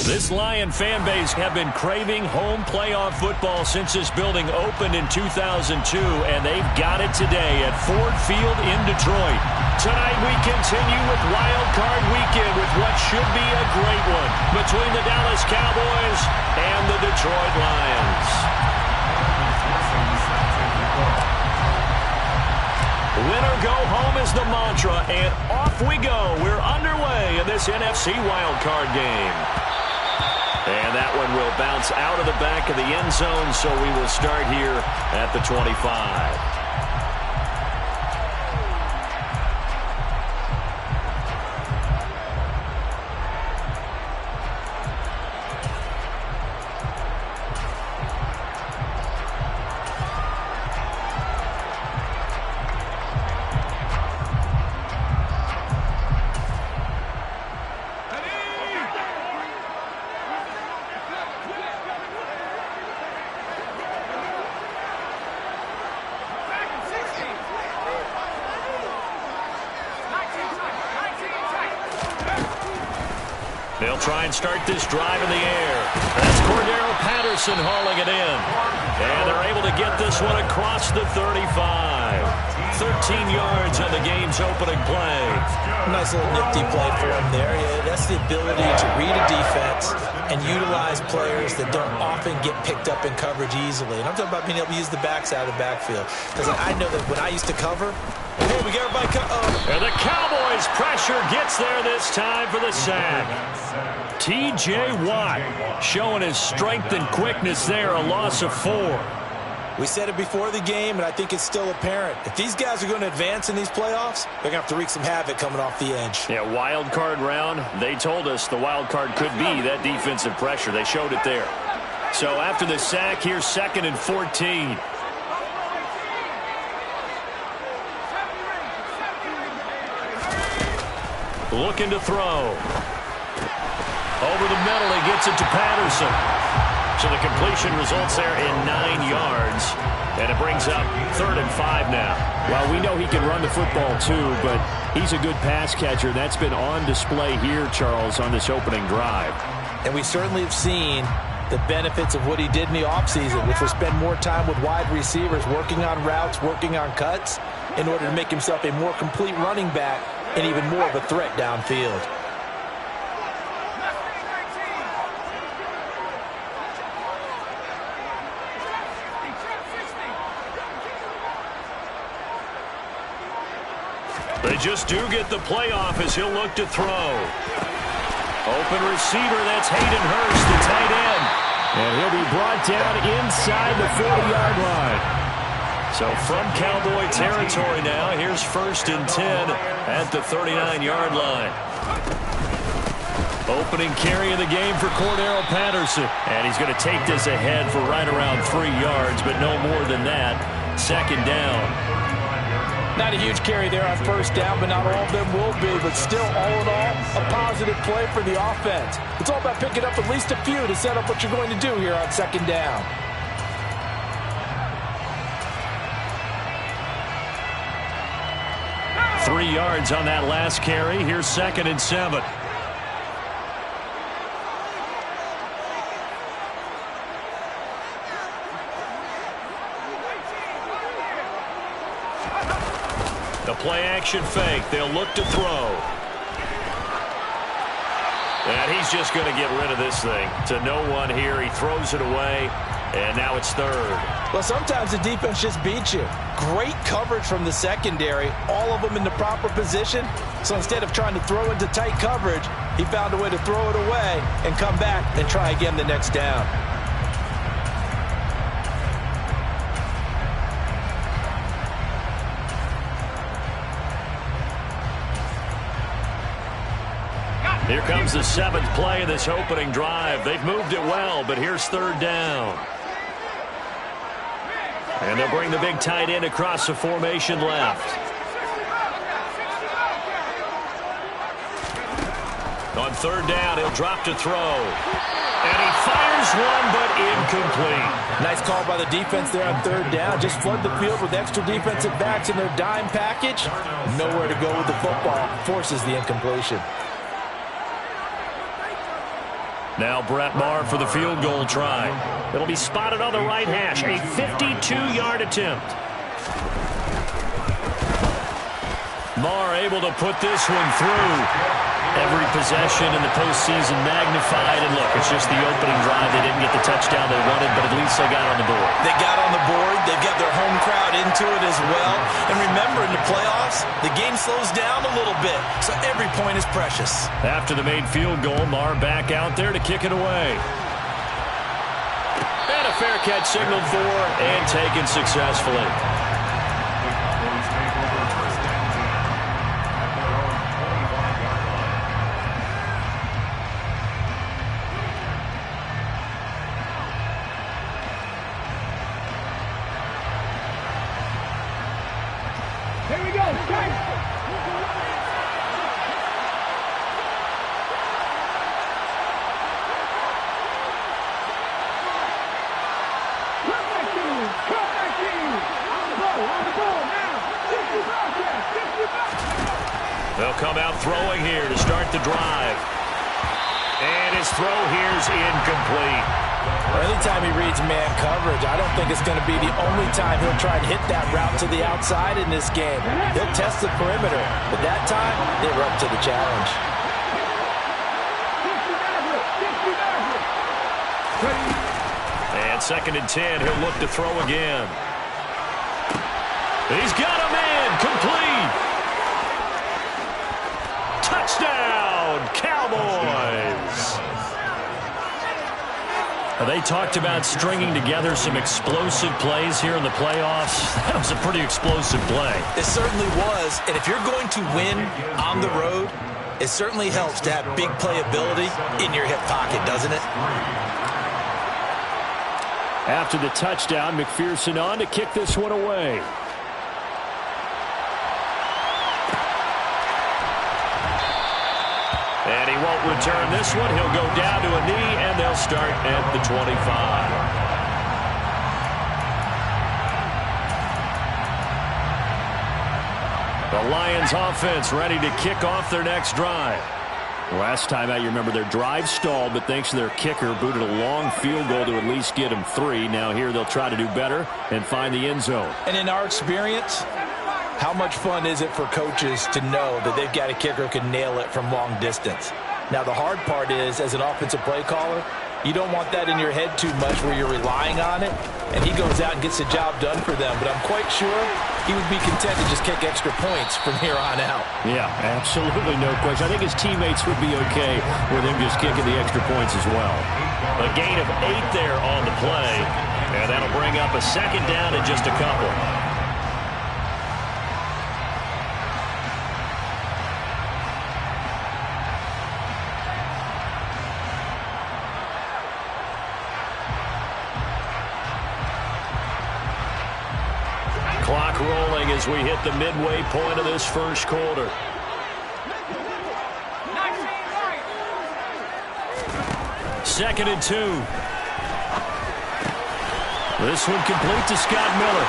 This Lion fan base have been craving home playoff football since this building opened in 2002, and they've got it today at Ford Field in Detroit. Tonight we continue with Wild Card Weekend with what should be a great one between the Dallas Cowboys and the Detroit Lions. Win or go home is the mantra, and off we go. We're underway in this NFC Wild Card game. And that one will bounce out of the back of the end zone, so we will start here at the 25. They'll try and start this drive in the air. That's Cordero Patterson hauling it in. And they're able to get this one across the 35. 13 yards on the game's opening play. Nice little nifty play for him there. Yeah, that's the ability to read a defense and utilize players that don't often get picked up in coverage easily. And I'm talking about being able to use the backs out of the backfield. Because I know that when I used to cover, hey, we got everybody and the Cowboys pressure gets there this time for the sack. T.J. Watt showing his strength and quickness there, a loss of 4. We said it before the game, and I think it's still apparent. If these guys are going to advance in these playoffs, they're going to have to wreak some havoc coming off the edge. Yeah, wild card round. They told us the wild card could be that defensive pressure. They showed it there. So after the sack, here's 2nd and 14. Looking to throw. Over the middle, he gets it to Patterson. So the completion results there in 9 yards. And it brings up 3rd and 5 now. Well, we know he can run the football too, but he's a good pass catcher. That's been on display here, Charles, on this opening drive. And we certainly have seen the benefits of what he did in the offseason, which was spend more time with wide receivers, working on routes, working on cuts, in order to make himself a more complete running back and even more of a threat downfield. They just do get the playoff as he'll look to throw. Open receiver, that's Hayden Hurst, the tight end. And he'll be brought down inside the 40-yard line. So from Cowboy territory now, here's 1st and 10 at the 39-yard line. Opening carry of the game for Cordero Patterson. And he's going to take this ahead for right around 3 yards, but no more than that. 2nd down. Not a huge carry there on 1st down, but not all of them will be. But still, all in all, a positive play for the offense. It's all about picking up at least a few to set up what you're going to do here on 2nd down. Three yards on that last carry. Here's 2nd and 7. The play-action fake. They'll look to throw. And he's just going to get rid of this thing. To no one here. He throws it away. And now it's 3rd. Well, sometimes the defense just beats you. Great coverage from the secondary. All of them in the proper position. So instead of trying to throw into tight coverage, he found a way to throw it away and come back and try again the next down. Here comes the 7th play of this opening drive. They've moved it well, but here's 3rd down. And they'll bring the big tight end across the formation left. On 3rd down, he'll drop to throw. And he fires one, but incomplete. Nice call by the defense there on 3rd down. Just flood the field with extra defensive backs in their dime package. Nowhere to go with the football. Forces the incompletion. Now Brett Maher for the field goal try. It'll be spotted on the right hash. A 52-yard attempt. Maher able to put this one through. Every possession in the postseason magnified. And look, it's just the opening drive. They didn't get the touchdown they wanted, but at least they got on the board. They got on the board. They've got their home crowd into it as well. And remember, in the playoffs, the game slows down a little bit, so every point is precious. After the made field goal, Maher back out there to kick it away. And a fair catch signaled for and taken successfully. They'll come out throwing here to start the drive. And his throw here's incomplete. Anytime he reads man coverage, I don't think it's going to be the only time he'll try and hit that route to the outside in this game. He'll test the perimeter, but that time, they were up to the challenge. And 2nd and 10, he'll look to throw again. He's got a man, complete. Touchdown, Cowboys! They talked about stringing together some explosive plays here in the playoffs. That was a pretty explosive play. It certainly was, and if you're going to win on the road, it certainly helps to have big playability in your hip pocket, doesn't it? After the touchdown, McPherson on to kick this one away. And he won't return this one. He'll go down to a knee, and they'll start at the 25. The Lions offense ready to kick off their next drive. Last time out, you remember their drive stalled, but thanks to their kicker, booted a long field goal to at least get them 3. Now here they'll try to do better and find the end zone. And in our experience, how much fun is it for coaches to know that they've got a kicker who can nail it from long distance? Now, the hard part is, as an offensive play caller, you don't want that in your head too much where you're relying on it, and he goes out and gets the job done for them. But I'm quite sure he would be content to just kick extra points from here on out. Yeah, absolutely no question. I think his teammates would be okay with him just kicking the extra points as well. A gain of 8 there on the play, and that'll bring up a 2nd down and just a couple. Clock rolling as we hit the midway point of this first quarter. Second and 2. This one complete to Scott Miller.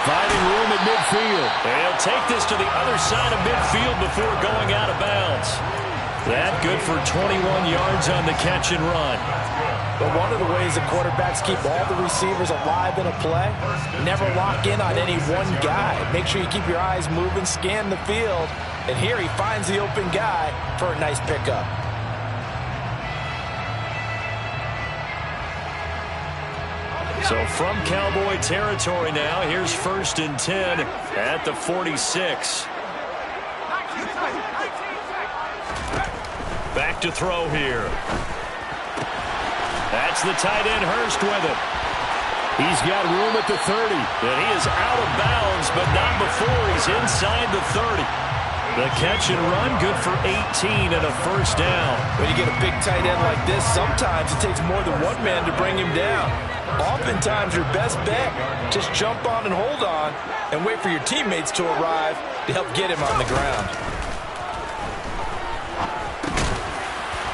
Finding room at midfield. They'll take this to the other side of midfield before going out of bounds. That good for 21 yards on the catch and run. But one of the ways that quarterbacks keep all the receivers alive in a play, never lock in on any one guy. Make sure you keep your eyes moving, scan the field. And here he finds the open guy for a nice pickup. So from Cowboy territory now, here's 1st and 10 at the 46. Back to throw here. That's the tight end Hurst with it. He's got room at the 30. And he is out of bounds, but not before he's inside the 30. The catch and run, good for 18 and a 1st down. When you get a big tight end like this, sometimes it takes more than one man to bring him down. Oftentimes, your best bet, just jump on and hold on and wait for your teammates to arrive to help get him on the ground.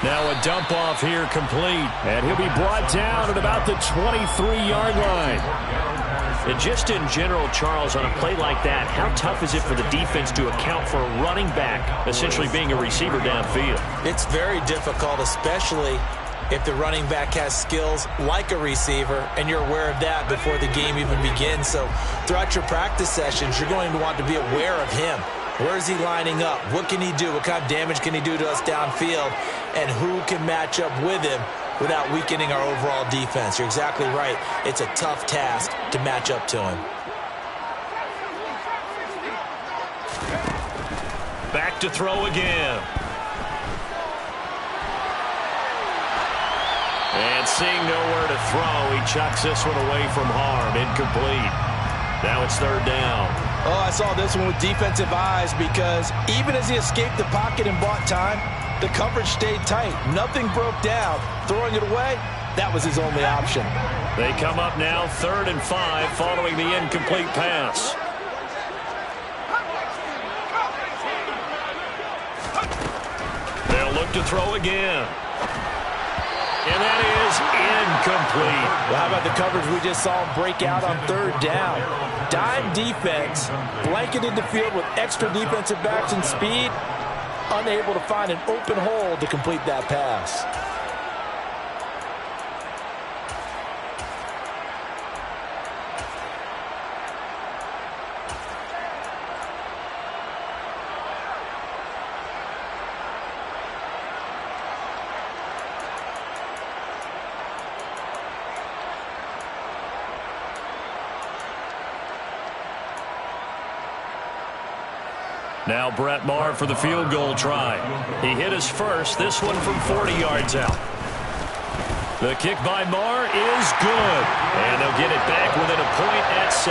Now a dump off here complete. And he'll be brought down at about the 23-yard line. And just in general, Charles, on a play like that, how tough is it for the defense to account for a running back essentially being a receiver downfield? It's very difficult, especially if the running back has skills like a receiver, and you're aware of that before the game even begins. So throughout your practice sessions, you're going to want to be aware of him. Where is he lining up? What can he do? What kind of damage can he do to us downfield? And who can match up with him without weakening our overall defense? You're exactly right. It's a tough task to match up to him. Back to throw again. And seeing nowhere to throw, he chucks this one away from harm. Incomplete. Now it's third down. Oh, I saw this one with defensive eyes because even as he escaped the pocket and bought time, the coverage stayed tight. Nothing broke down. Throwing it away, that was his only option. They come up now 3rd and 5 following the incomplete pass. They'll look to throw again. And that is incomplete. Well, how about the coverage we just saw him break out on 3rd down? Dime defense, blanketed the field with extra defensive backs and speed, unable to find an open hole to complete that pass. Now Brett Maher for the field goal try. He hit his first, this one from 40 yards out. The kick by Maher is good. And they'll get it back within a point at 7-6.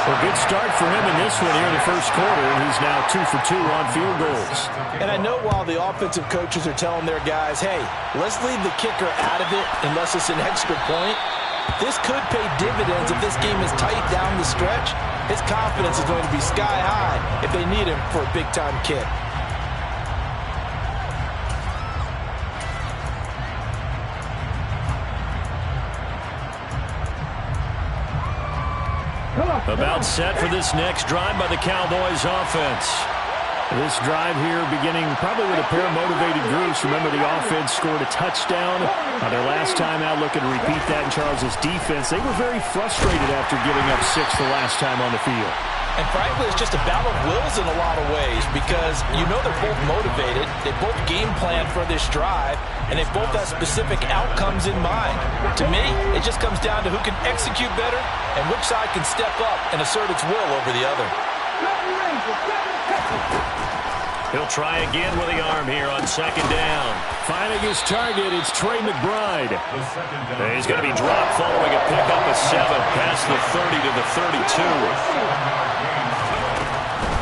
A good start for him in this one here in the first quarter. He's now 2 for 2 on field goals. And I know while the offensive coaches are telling their guys, hey, let's leave the kicker out of it unless it's an extra point, this could pay dividends if this game is tight down the stretch. His confidence is going to be sky high if they need him for a big-time kick. About set for this next drive by the Cowboys offense. This drive here beginning probably with a pair of motivated groups. Remember, the offense scored a touchdown their last time out, looking to repeat that in Charles' defense. They were very frustrated after giving up 6 the last time on the field. And frankly, it's just a battle of wills in a lot of ways because you know they're both motivated. They both game plan for this drive, and they both have specific outcomes in mind. To me, it just comes down to who can execute better and which side can step up and assert its will over the other. He'll try again with the arm here on 2nd down. Finding his target, it's Trey McBride. He's going to be dropped following a pickup of 7 past the 30 to the 32.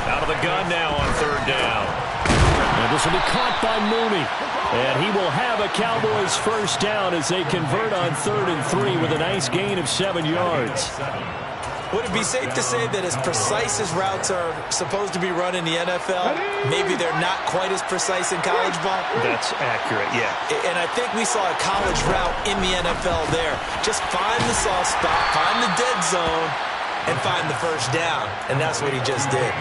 Out of the gun now on 3rd down. And this will be caught by Mooney. And he will have a Cowboys first down as they convert on 3rd and 3 with a nice gain of 7 yards. Would it be safe to say that as precise as routes are supposed to be run in the NFL, maybe they're not quite as precise in college ball? That's accurate, yeah. And I think we saw a college route in the NFL there. Just find the soft spot, find the dead zone, and find the first down. And that's what he just did.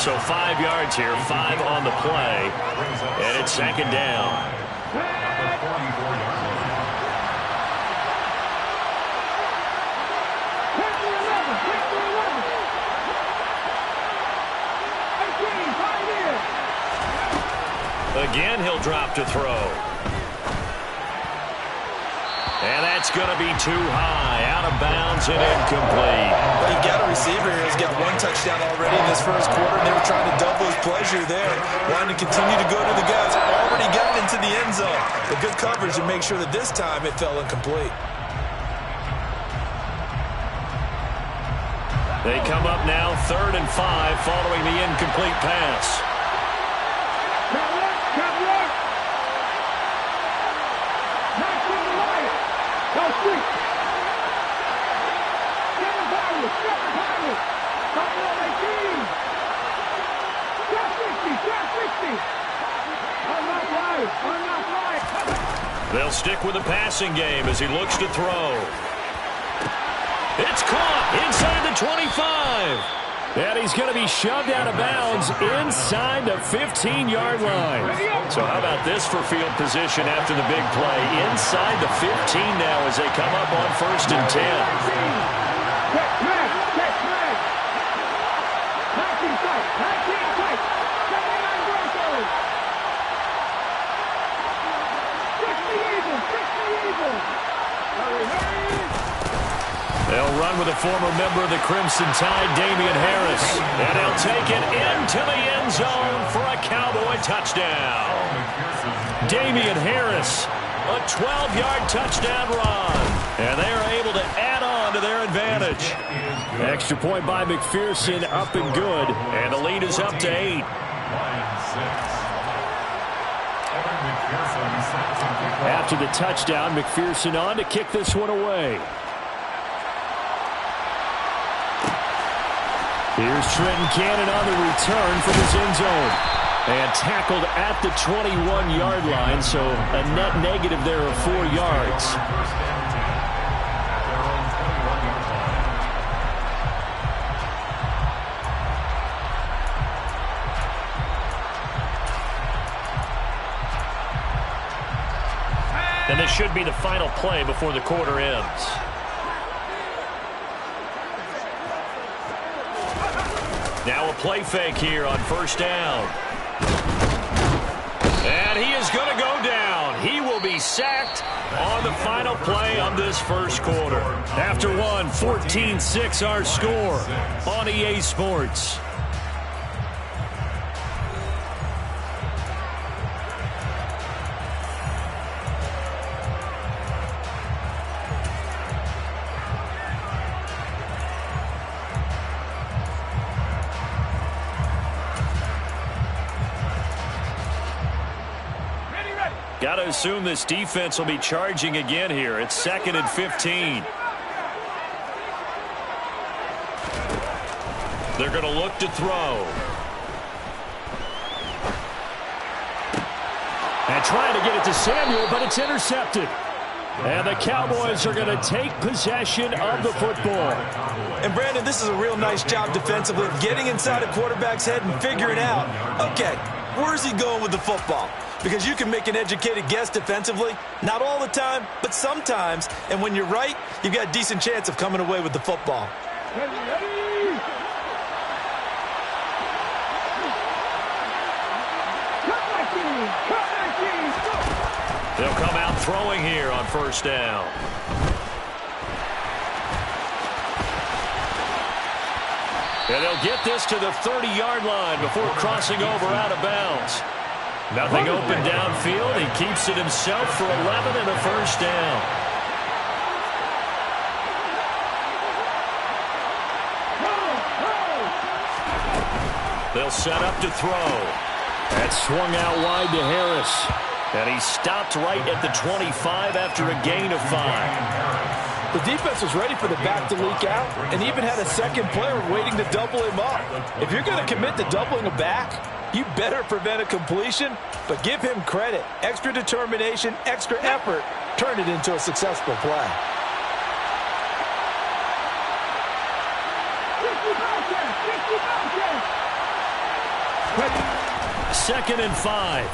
So 5 yards here, 5 on the play, and it's 2nd down. Again, he'll drop to throw. And that's going to be too high. Out of bounds and incomplete. But he got a receiver here. He's got 1 touchdown already in this first quarter, and they were trying to double his pleasure there. Wanting to continue to go to the guys. Already got into the end zone. But good coverage to make sure that this time it fell incomplete. They come up now 3rd and 5 following the incomplete pass. They'll stick with the passing game as he looks to throw. It's caught inside the 25. And he's going to be shoved out of bounds inside the 15-yard line. So how about this for field position after the big play? Inside the 15 now as they come up on 1st and 10. They'll run with a former member of the Crimson Tide, Damian Harris. And he'll take it into the end zone for a Cowboy touchdown. Damian Harris, a 12-yard touchdown run. And they are able to add on to their advantage. Extra point by McPherson, up and good. And the lead is up to 8. After the touchdown, McPherson on to kick this one away. Here's Trenton Cannon on the return from his end zone. And tackled at the 21-yard line, so a net negative there of 4 yards. And this should be the final play before the quarter ends. Now a play fake here on 1st down. And he is going to go down. He will be sacked on the final play of this first quarter. After one, 14-6 our score on EA Sports. Got to assume this defense will be charging again here. It's 2nd and 15. They're going to look to throw. And trying to get it to Samuel, but it's intercepted. And the Cowboys are going to take possession of the football. And, Brandon, this is a real nice job defensively of getting inside a quarterback's head and figuring out, okay, where's he going with the football? Because you can make an educated guess defensively. Not all the time, but sometimes. And when you're right, you've got a decent chance of coming away with the football. They'll come out throwing here on 1st down. And they'll get this to the 30-yard line before crossing over out of bounds. Nothing open downfield. He keeps it himself for 11 and a 1st down. They'll set up to throw. That swung out wide to Harris. And he stopped right at the 25 after a gain of 5. The defense was ready for the back to leak out and even had a second player waiting to double him up. If you're going to commit to doubling a back, you better prevent a completion, but give him credit. Extra determination, extra effort, turn it into a successful play. Second and 5.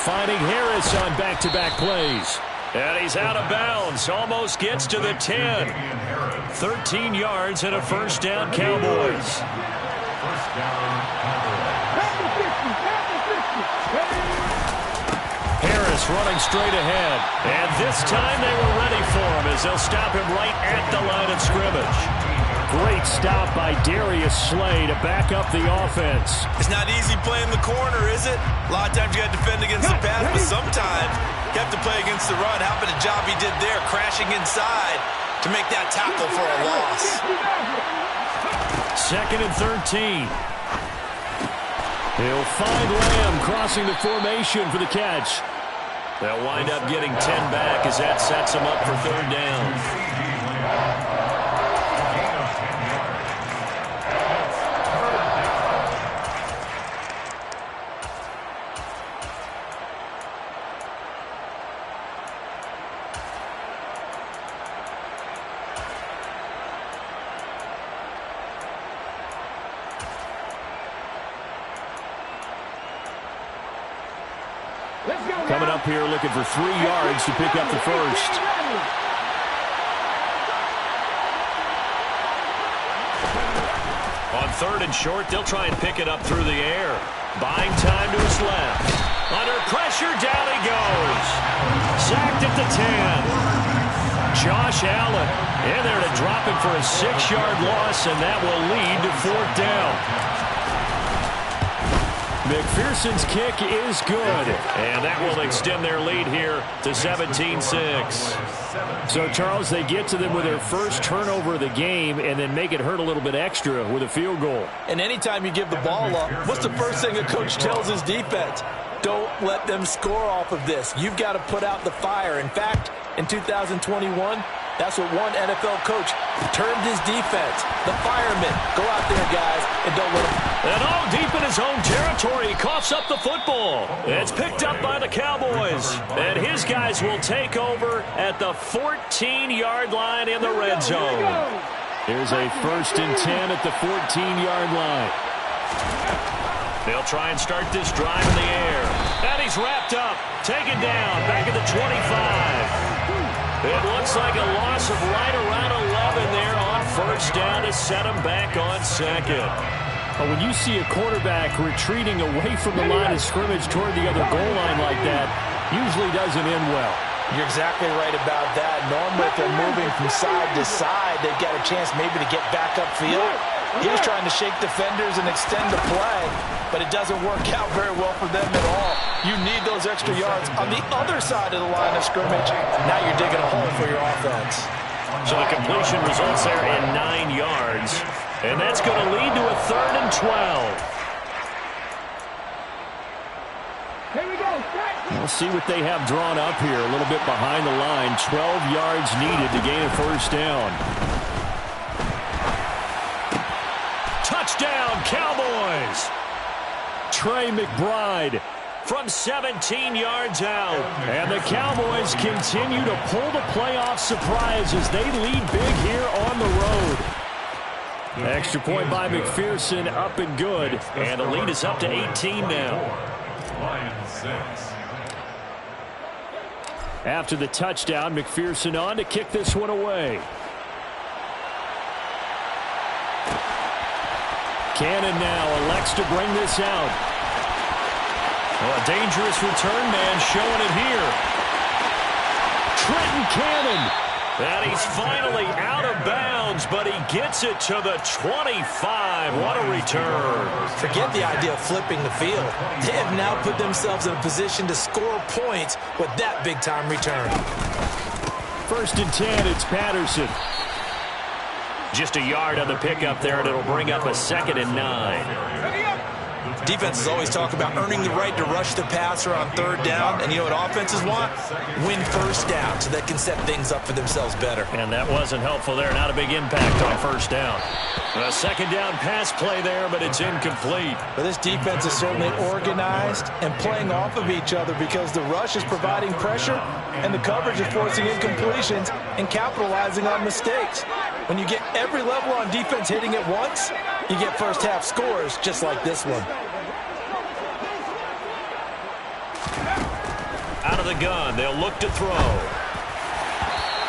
Finding Harris on back-to-back plays. And he's out of bounds. Almost gets to the 10. 13 yards and a 1st down, Cowboys. Harris running straight ahead. And this time they were ready for him as they'll stop him right at the line of scrimmage. Great stop by Darius Slay to back up the offense. It's not easy playing the corner, is it? A lot of times you got to defend against the pass, but sometimes you have to play against the run. How about a job he did there, crashing inside to make that tackle for a loss. 2nd and 13. He'll find Lamb crossing the formation for the catch. They'll wind up getting 10 back as that sets them up for 3rd down. Coming up here looking for 3 yards to pick up the first. On 3rd and short, they'll try and pick it up through the air. Buying time to his left. Under pressure, down he goes. Sacked at the 10. Josh Allen in there to drop him for a 6-yard loss, and that will lead to 4th down. McPherson's kick is good, and that will extend their lead here to 17-6. So, Charles, they get to them with their first turnover of the game and then make it hurt a little bit extra with a field goal. And anytime you give the ball up, what's the first thing a coach tells his defense? Don't let them score off of this. You've got to put out the fire. In fact, in 2021, that's what one NFL coach termed his defense. The firemen. Go out there, guys, and don't let them. And all deep in his own territory, he coughs up the football. It's picked up by the Cowboys. And his guys will take over at the 14-yard line in the red zone. Here's a 1st and 10 at the 14-yard line. They'll try and start this drive in the air. And he's wrapped up, taken down, back at the 25. It looks like a loss of right around 11 there on 1st down to set him back on 2nd. But when you see a quarterback retreating away from the line of scrimmage toward the other goal line like that, usually doesn't end well. You're exactly right about that. Normally, if they're moving from side to side, they've got a chance maybe to get back upfield. He was trying to shake defenders and extend the play, but it doesn't work out very well for them at all. You need those extra yards on the other side of the line of scrimmage. Now you're digging a hole for your offense. So the completion results there in 9 yards, and that's going to lead to a 3rd and 12. We'll see what they have drawn up here. A little bit behind the line. 12 yards needed to gain a 1st down. Touchdown, Cowboys! Trey McBride from 17 yards out. And the Cowboys continue to pull the playoff surprise as they lead big here on the road. Extra point by McPherson, up and good. And the lead is up to 18 now. After the touchdown, McPherson on to kick this one away. Cannon now elects to bring this out. Well, a dangerous return man showing it here. Trenton Cannon. And he's finally out of bounds, but he gets it to the 25. What a return. Forget the idea of flipping the field. They have now put themselves in a position to score points with that big-time return. 1st and 10, it's Patterson. Just a yard on the pickup there, and it'll bring up a 2nd and 9. Defenses always talk about earning the right to rush the passer on 3rd down, and you know what offenses want? Win 1st down so they can set things up for themselves better. And that wasn't helpful there. Not a big impact on 1st down. A 2nd down pass play there, but it's incomplete. But this defense is certainly organized and playing off of each other because the rush is providing pressure and the coverage is forcing incompletions and capitalizing on mistakes. When you get every level on defense hitting at once, you get 1st half scores just like this one. Out of the gun, they'll look to throw.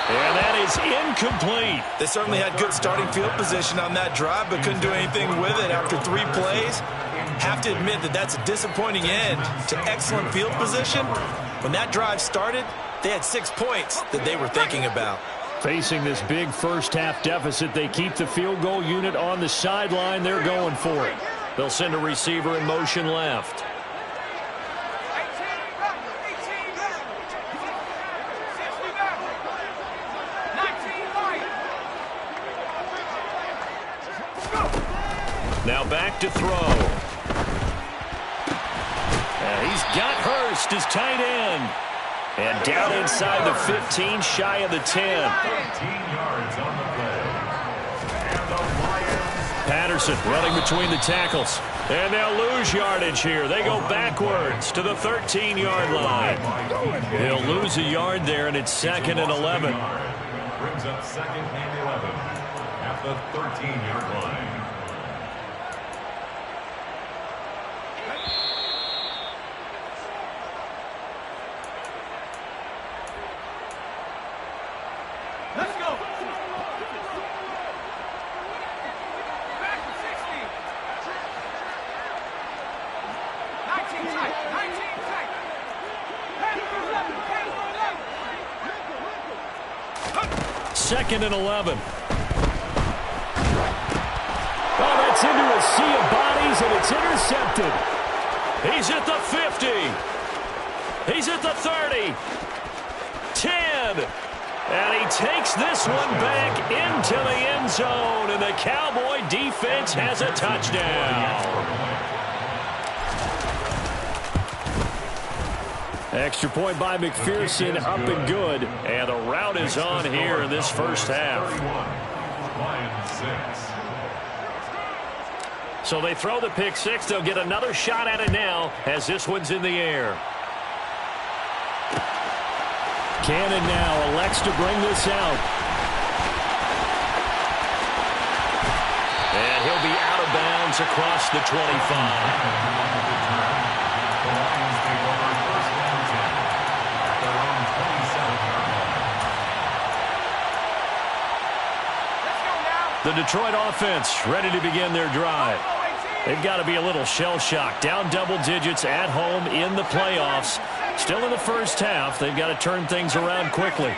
And that is incomplete. They certainly had good starting field position on that drive, but couldn't do anything with it after 3 plays. Have to admit that that's a disappointing end to excellent field position. When that drive started, they had 6 points that they were thinking about. Facing this big 1st half deficit, they keep the field goal unit on the sideline. They're going for it. They'll send a receiver in motion left. Now back to throw. And he's got Hurst as tight end. And down inside the 15, shy of the 10. Patterson running between the tackles. And they'll lose yardage here. They go backwards to the 13-yard line. He'll lose a yard there, and it's 2nd and 11. Brings up 2nd and 11 at the 13-yard line. 2nd and 11. Oh, that's into a sea of bodies, and it's intercepted. He's at the 50. He's at the 30. 10. And he takes this one back into the end zone, and the Cowboy defense has a touchdown. Extra point by McPherson, up and good. And the route is on here in this first half. So they throw the pick six. They'll get another shot at it now as this one's in the air. Cannon now elects to bring this out. And he'll be out of bounds across the 25. The Detroit offense ready to begin their drive. They've got to be a little shell-shocked. Down double digits at home in the playoffs. Still in the first half. They've got to turn things around quickly.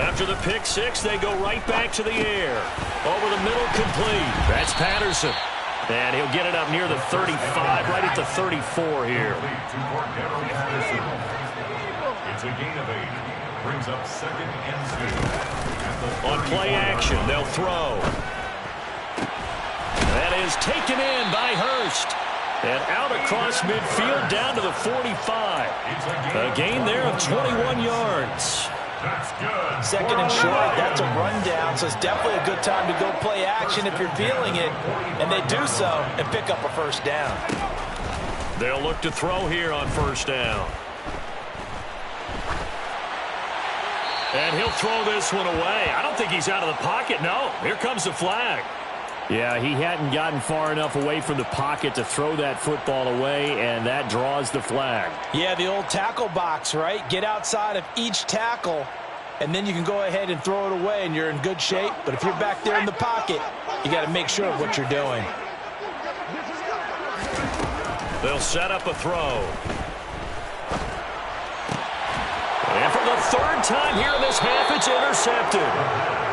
After the pick six, they go right back to the air. Over the middle, complete. That's Patterson. And he'll get it up near the 35, right at the 34 here. It's a gain of 8. Brings up 2nd and 2. On play action, they'll throw. That is taken in by Hurst. And out across midfield down to the 45. A gain there of 21 yards. That's good. 2nd and short, that's a rundown, so it's definitely a good time to go play action if you're feeling it. And they do so and pick up a first down. They'll look to throw here on first down. And he'll throw this one away. I don't think he's out of the pocket. No, here comes the flag. Yeah, he hadn't gotten far enough away from the pocket to throw that football away, and that draws the flag. Yeah, the old tackle box, right? Get outside of each tackle, and then you can go ahead and throw it away, and you're in good shape. But if you're back there in the pocket, you got to make sure of what you're doing. They'll set up a throw. And for the third time here in this half, it's intercepted.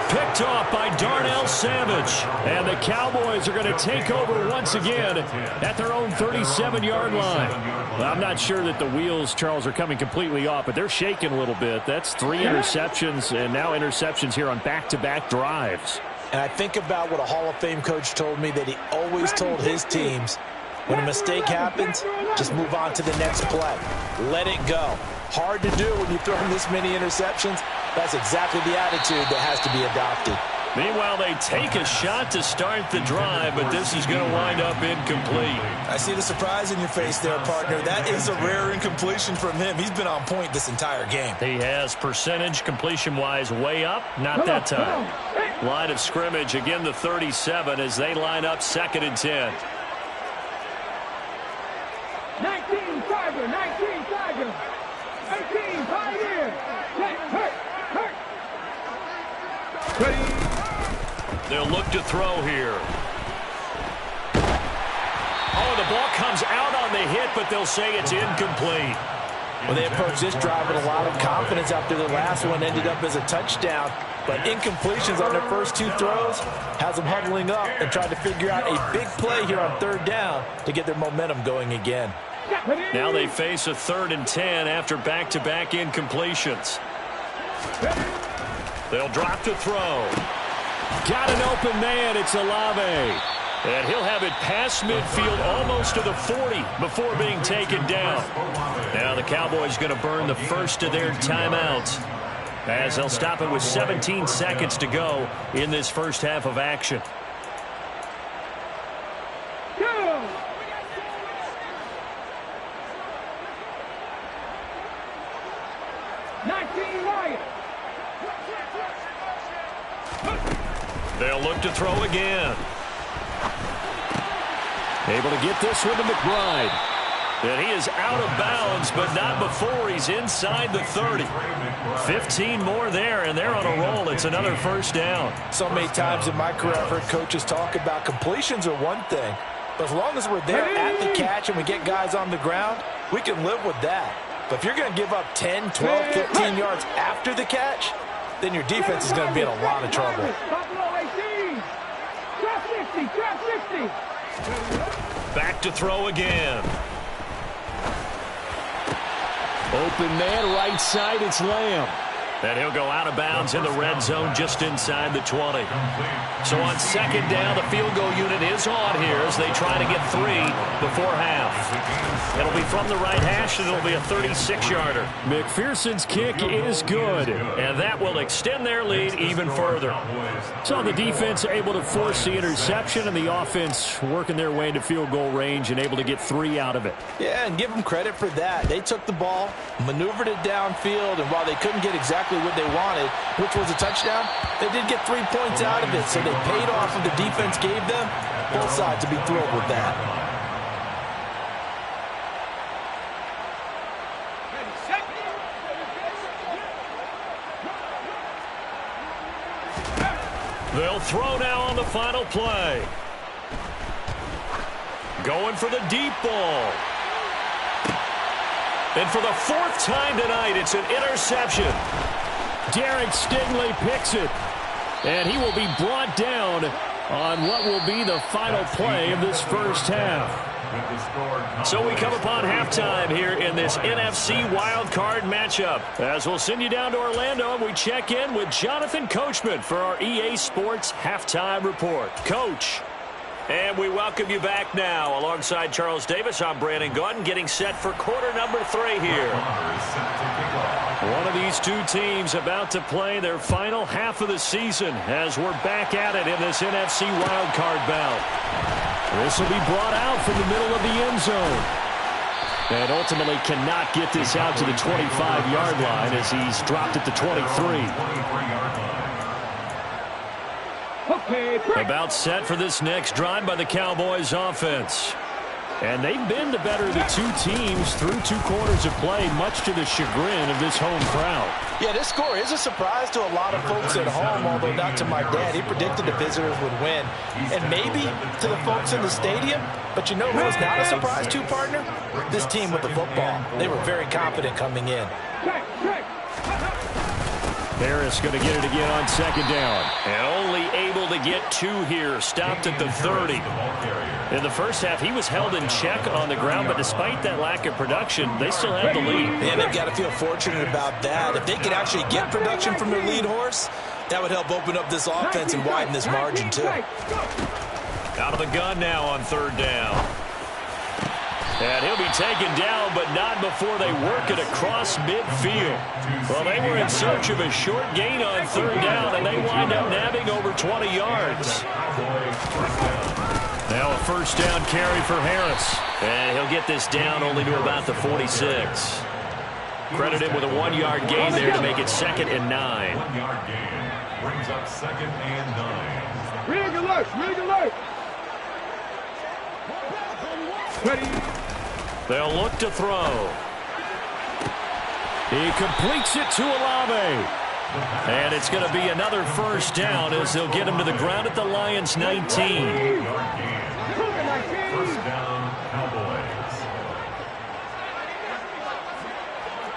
Picked off by Darnell Savage. And the Cowboys are going to take over once again at their own 37-yard line. Well, I'm not sure that the wheels, Charles, are coming completely off, but they're shaking a little bit. That's 3 interceptions, and now interceptions here on back-to-back drives. And I think about what a Hall of Fame coach told me that he always told his teams, when a mistake happens, just move on to the next play. Let it go. Hard to do when you throw this many interceptions. That's exactly the attitude that has to be adopted. Meanwhile, they take a shot to start the drive, but this is going to wind up incomplete. I see the surprise in your face there, partner. That is a rare incompletion from him. He's been on point this entire game. He has percentage completion-wise way up. Not that time. Line of scrimmage, again the 37 as they line up 2nd and 10. 19 Tiger, 19 Tiger, 18 Pioneer, hurt. They'll look to throw here. Oh, the ball comes out on the hit, but they'll say it's incomplete. Well, they approached this drive with a lot of confidence after the last one ended up as a touchdown. But incompletions on their first 2 throws has them huddling up and trying to figure out a big play here on 3rd down to get their momentum going again. Now they face a 3rd and 10 after back-to-back incompletions. They'll drop to throw. Got an open man. It's Olave. And he'll have it past midfield almost to the 40 before being taken down. Now the Cowboys going to burn the first of their timeouts as they'll stop it with 17 seconds to go in this first half of action. They'll look to throw again. Able to get this one to McBride. And he is out of bounds, but not before he's inside the 30. 15 more there, and they're on a roll. It's another first down. So many times in my career, I've heard coaches talk about completions are one thing. But as long as we're there at the catch and we get guys on the ground, we can live with that. But if you're going to give up 10, 12, 15 yards after the catch, then your defense is going to be in a lot of trouble. Buffalo 18. Trap 60, trap 60. Back to throw again. Open man, right side, it's Lamb. And he'll go out of bounds in the red zone just inside the 20. So on second down, the field goal unit is on here as they try to get 3 before half. It'll be from the right hash, and it'll be a 36-yarder. McPherson's kick is good. And that will extend their lead even further. So the defense able to force the interception, and the offense working their way into field goal range and able to get 3 out of it. Yeah, and give them credit for that. They took the ball, maneuvered it downfield, and while they couldn't get exactly what they wanted, which was a touchdown, they did get 3 points out of it, so they paid off what the defense gave them. Both sides to be thrilled with that. They'll throw now on the final play. Going for the deep ball. And for the 4th time tonight, it's an interception. Derek Stingley picks it. And he will be brought down on what will be the final play of this first half. So we come upon halftime here in this NFC wildcard matchup. As we'll send you down to Orlando, and we check in with Jonathan Coachman for our EA Sports Halftime Report. Coach. And we welcome you back now. Alongside Charles Davis, I'm Brandon Gaudin, getting set for quarter number 3 here. One of these two teams about to play their final half of the season as we're back at it in this NFC wildcard bout. This will be brought out from the middle of the end zone. And ultimately cannot get this out to the 25-yard line as he's dropped at the 23. About set for this next drive by the Cowboys offense. And they've been the better of the two teams through 2 quarters of play, much to the chagrin of this home crowd. Yeah, this score is a surprise to a lot of folks at home, although not to my dad. He predicted the visitors would win. And maybe to the folks in the stadium. But you know who was not a surprise to, partner? This team with the football. They were very confident coming in. Harris going to get it again on second down. And only able to get 2 here. Stopped at the 30. In the first half, he was held in check on the ground, but despite that lack of production, they still have the lead. And they've got to feel fortunate about that. If they could actually get production from their lead horse, that would help open up this offense and widen this margin, too. Out of the gun now on 3rd down. And he'll be taken down, but not before they work it across midfield. Well, they were in search of a short gain on 3rd down, and they wind up nabbing over 20 yards. Now a 1st down carry for Harris. And he'll get this down only to about the 46. Credit him with a 1-yard gain there to make it 2nd and 9. 1-yard gain brings up 2nd and 9. Rig alert, rig alert. Ready. They'll look to throw. He completes it to Olave. And it's going to be another 1st down as they'll get him to the ground at the Lions' 19. 1-yard gain. 1st down, Cowboys.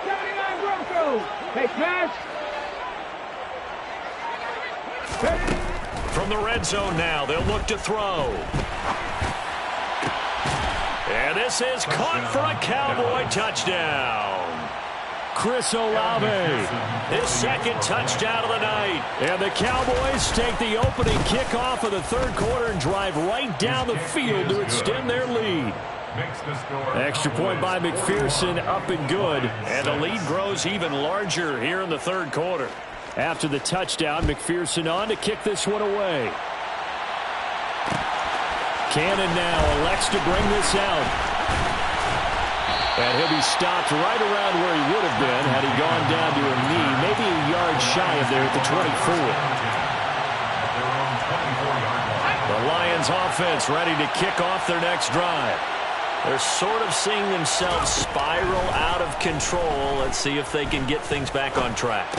79 Broncos. Hey, Smash. From the red zone now, they'll look to throw. And this is caught for a Cowboy touchdown. Chris Olave. His 2nd touchdown of the night. And the Cowboys take the opening kickoff of the 3rd quarter and drive right down the field to extend their lead. Extra point by McPherson, up and good. And the lead grows even larger here in the 3rd quarter. After the touchdown, McPherson on to kick this one away. Cannon now elects to bring this out. And he'll be stopped right around where he would have been had he gone down to a knee, maybe a yard shy of there at the 24. The Lions offense ready to kick off their next drive. They're sort of seeing themselves spiral out of control. Let's see if they can get things back on track.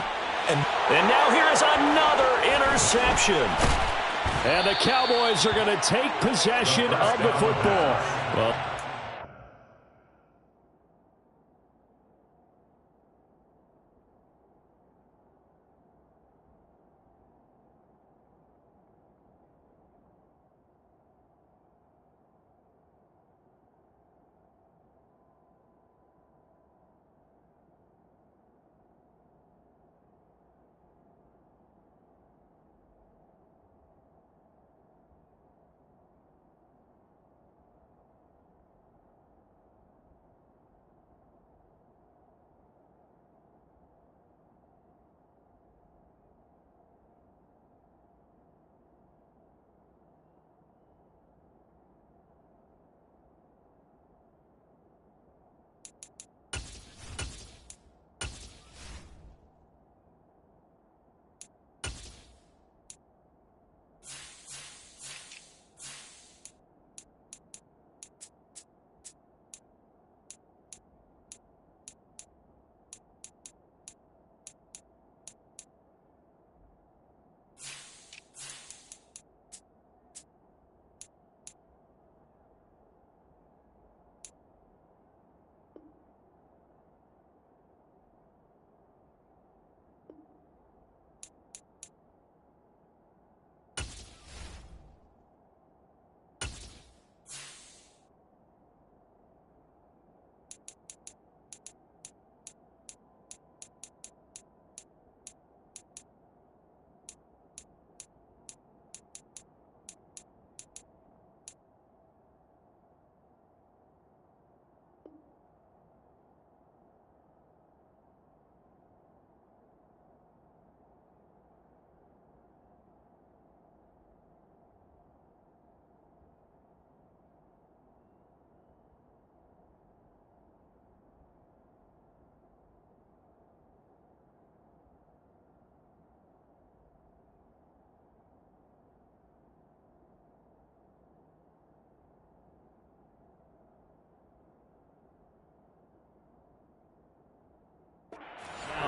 And now here's another interception. And the Cowboys are going to take possession of the football. Well,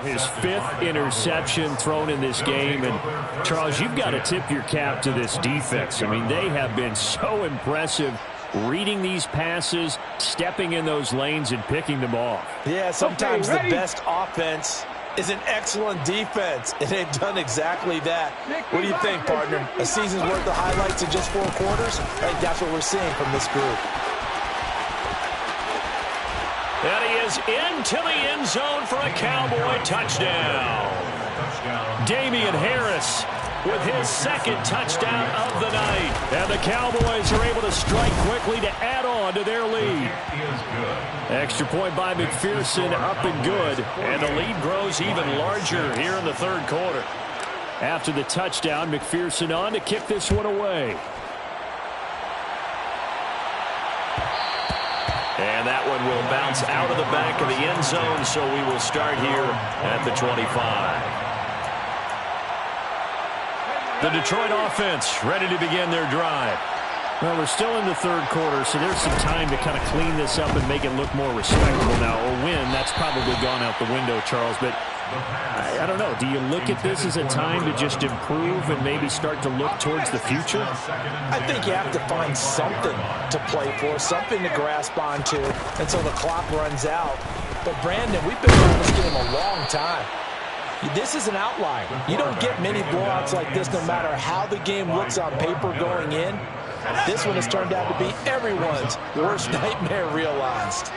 His 5th interception thrown in this game. And, Charles, you've got to tip your cap to this defense. I mean, they have been so impressive reading these passes, stepping in those lanes, and picking them off. Yeah, sometimes the best offense is an excellent defense, and they've done exactly that. What do you think, partner? A season's worth of highlights in just 4 quarters? I think that's what we're seeing from this group. And he is into the end zone for a Cowboy touchdown. Damian Harris with his 2nd touchdown of the night. And the Cowboys are able to strike quickly to add on to their lead. Extra point by McPherson, up and good. And the lead grows even larger here in the 3rd quarter. After the touchdown, McPherson on to kick this one away. And that one will bounce out of the back of the end zone, so we will start here at the 25. The Detroit offense ready to begin their drive. Well, we're still in the 3rd quarter, so there's some time to kind of clean this up and make it look more respectable now. A win, that's probably gone out the window, Charles. But I don't know. Do you look at this as a time to just improve and maybe start to look towards the future? I think you have to find something to play for, something to grasp onto until the clock runs out. But, Brandon, we've been playing this game a long time. This is an outlier. You don't get many blowouts like this no matter how the game looks on paper going in. This one has turned out to be everyone's worst nightmare realized.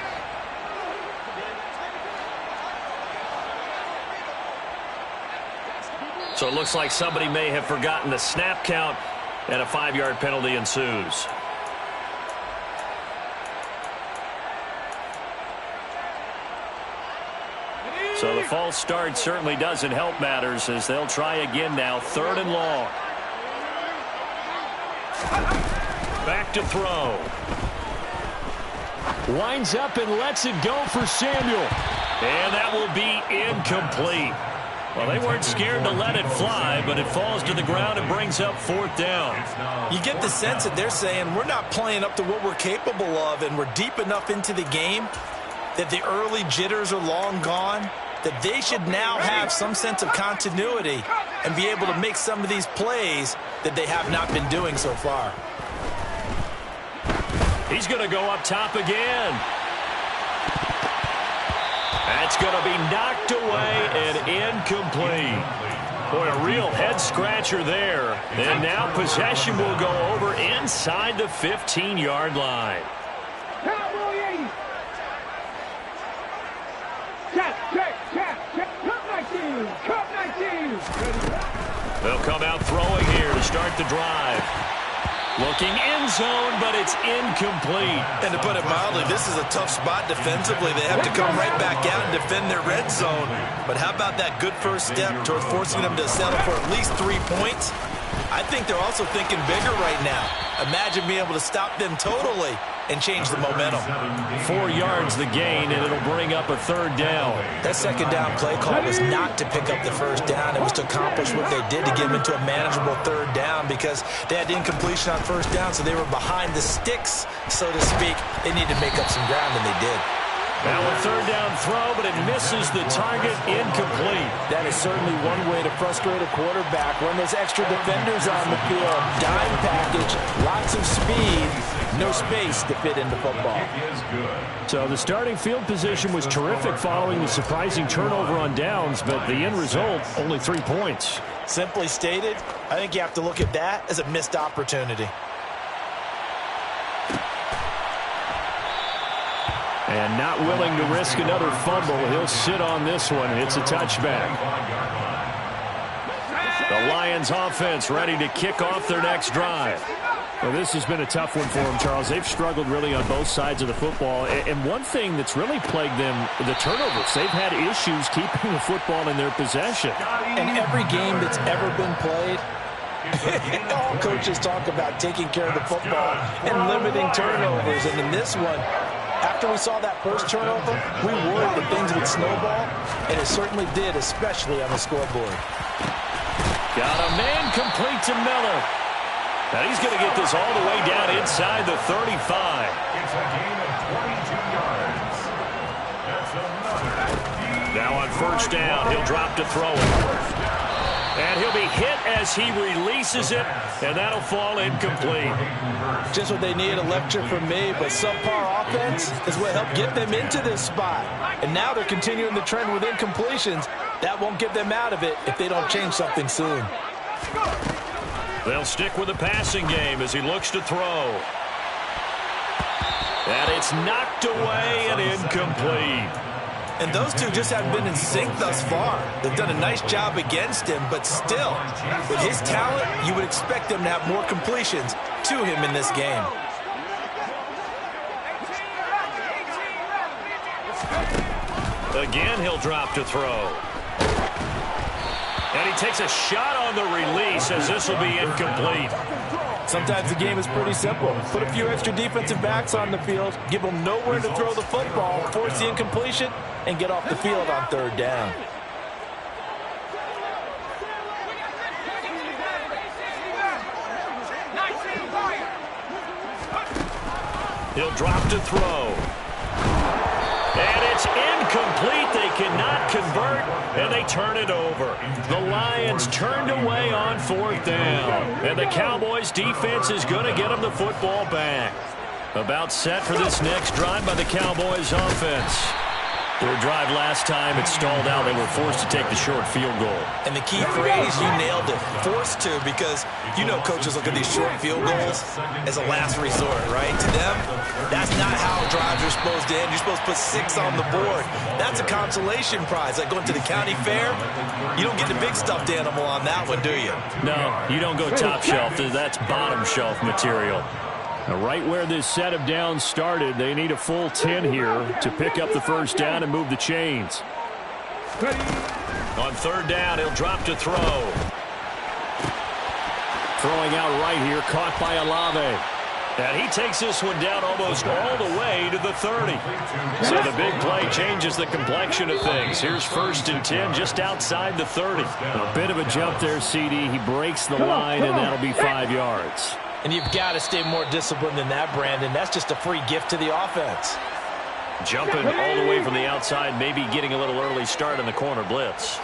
So it looks like somebody may have forgotten the snap count, and a 5-yard penalty ensues. So the false start certainly doesn't help matters as they'll try again now, 3rd and long. Back to throw. Winds up and lets it go for Samuel. And that will be incomplete. Well, they weren't scared to let it fly, but it falls to the ground and brings up 4th down. You get the sense that they're saying we're not playing up to what we're capable of, and we're deep enough into the game that the early jitters are long gone, that they should now have some sense of continuity and be able to make some of these plays that they have not been doing so far. He's going to go up top again. That's going to be knocked away and incomplete. Boy, a real head-scratcher there. And now possession will go over inside the 15-yard line. Cowboy 80. Check. Cut 19. They'll come out throwing here to start the drive. Looking end zone, but it's incomplete. And to put it mildly, this is a tough spot defensively. They have to come right back out and defend their red zone. But how about that good first step towards forcing them to settle for at least 3 points? I think they're also thinking bigger right now. Imagine being able to stop them totally and change the momentum. 4 yards the gain, and it'll bring up a 3rd down. That 2nd down play call was not to pick up the 1st down. It was to accomplish what they did to get them into a manageable 3rd down because they had incompletion on 1st down, so they were behind the sticks, so to speak. They needed to make up some ground, and they did. Now a 3rd down throw, but it misses the target, incomplete. That is certainly one way to frustrate a quarterback. Run those extra defenders on the field. Dime package, lots of speed, no space to fit into football. So the starting field position was terrific following the surprising turnover on downs, but the end result, only 3 points. Simply stated, I think you have to look at that as a missed opportunity. And not willing to risk another fumble, he'll sit on this one. It's a touchback. The Lions offense ready to kick off their next drive. Well, this has been a tough one for them, Charles. They've struggled really on both sides of the football. And one thing that's really plagued them, the turnovers. They've had issues keeping the football in their possession. In every game that's ever been played, all coaches talk about taking care of the football and limiting turnovers. And in this one, after we saw that first turnover, we worried that things would snowball, and it certainly did, especially on the scoreboard. Got a man complete to Miller. Now he's going to get this all the way down inside the 35. It's a gain of 22 yards. That's another. Now Now on first down, he'll drop to throw it. And he'll be hit as he releases it, and that'll fall incomplete. Just what they need, a lecture from me, but subpar offense is what helped get them into this spot. And now they're continuing the trend with incompletions. That won't get them out of it if they don't change something soon. They'll stick with the passing game as he looks to throw. And it's knocked away and incomplete. And those two just haven't been in sync thus far. They've done a nice job against him, but still, with his talent, you would expect them to have more completions to him in this game. Again, he'll drop to throw. And he takes a shot on the release as this will be incomplete. Sometimes the game is pretty simple. Put a few extra defensive backs on the field, give them nowhere to throw the football, force the incompletion, and get off the field on third down. He'll drop to throw. And it's incomplete. They cannot convert, and they turn it over. The Lions turned away on fourth down. And the Cowboys' defense is going to get them the football back. About set for this next drive by the Cowboys' offense. Their drive last time, it stalled out. They were forced to take the short field goal. And the key phrase, you nailed it, forced to, because you know coaches look at these short field goals as a last resort, right? To them, that's not how drives are supposed to end. You're supposed to put 6 on the board. That's a consolation prize. Like going to the county fair, you don't get the big stuffed animal on that one, do you? No, you don't go top shelf. That's bottom shelf material. Now, right where this set of downs started, they need a full 10 here to pick up the first down and move the chains. On third down, he'll drop to throw. Throwing out right here, caught by Olave. And he takes this one down almost all the way to the 30. So the big play changes the complexion of things. Here's first and 10 just outside the 30. A bit of a jump there, CD. He breaks the line, and that'll be 5 yards. And you've got to stay more disciplined than that, Brandon. That's just a free gift to the offense. Jumping all the way from the outside, maybe getting a little early start in the corner blitz.